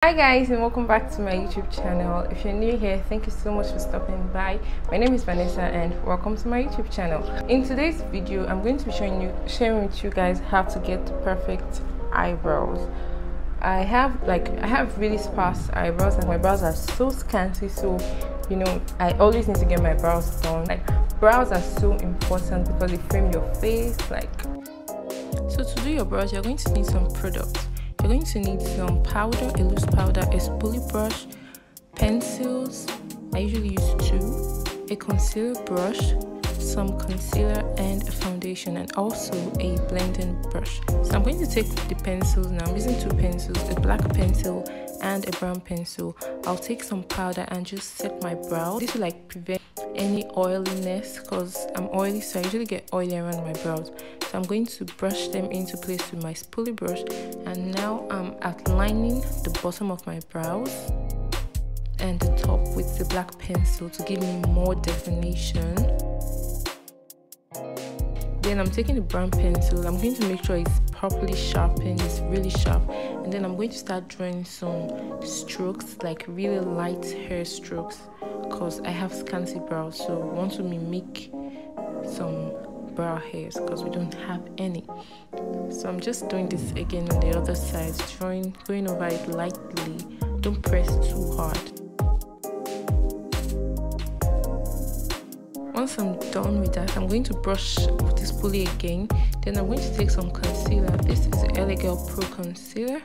Hi guys, and welcome back to my YouTube channel. If you're new here, thank you so much for stopping by. My name is Vanessa and welcome to my YouTube channel. In today's video, I'm going to be sharing with you guys how to get perfect eyebrows. I have really sparse eyebrows, and my brows are so scanty, so I always need to get my brows done. Brows are so important because they frame your face. So to do your brows, you're going to need some products. You're going to need some powder, a loose powder, a spoolie brush, pencils, I usually use 2, a concealer brush, some concealer and a foundation, and also a blending brush. So I'm going to take the pencils now. I'm using 2 pencils, a black pencil and a brown pencil. I'll take some powder and just set my brows. This will prevent any oiliness because I'm oily, so I usually get oily around my brows. So I'm going to brush them into place with my spoolie brush, and now I'm outlining the bottom of my brows and the top with the black pencil to give me more definition. Then I'm taking the brown pencil. I'm going to make sure it's properly sharpened, it's really sharp, and then I'm going to start drawing some strokes, like really light hair strokes, because I have scanty brows, so I want to mimic some brow hairs because we don't have any. So I'm just doing this again on the other side, going over it lightly. Don't press too hard. Once I'm done with that, I'm going to brush with the spoolie again. Then I'm going to take some concealer. This is the LA Girl Pro concealer.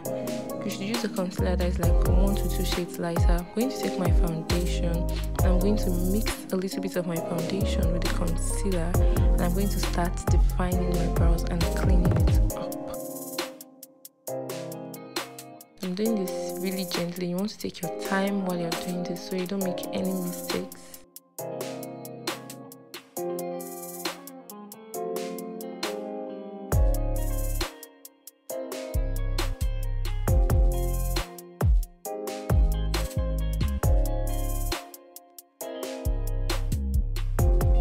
You should use a concealer that is like 1 to 2 shades lighter. I'm going to take my foundation and I'm going to mix a little bit of my foundation with the concealer, and I'm going to start defining my brows and cleaning it up. I'm doing this really gently. You want to take your time while you're doing this so you don't make any mistakes.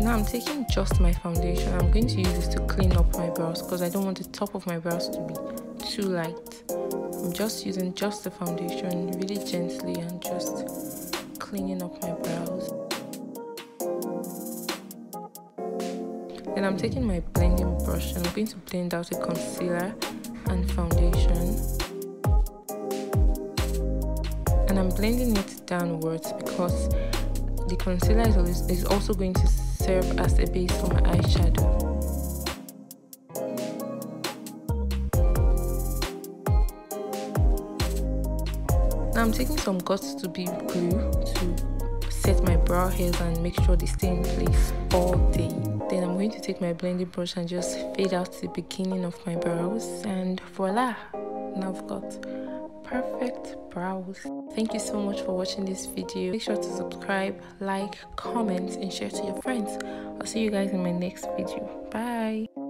Now I'm taking just my foundation. I'm going to use this to clean up my brows because I don't want the top of my brows to be too light. I'm just using just the foundation really gently and just cleaning up my brows. Then I'm taking my blending brush and I'm going to blend out a concealer and foundation. And I'm blending it downwards because the concealer is also going to serve as a base for my eyeshadow. Now I'm taking some Guts to Be glue to set my brow hairs and make sure they stay in place all day. Then I'm going to take my blending brush and just fade out the beginning of my brows, and voila! Now I've got perfect brows. Thank you so much for watching this video. Make sure to subscribe, like, comment and share to your friends. I'll see you guys in my next video. Bye.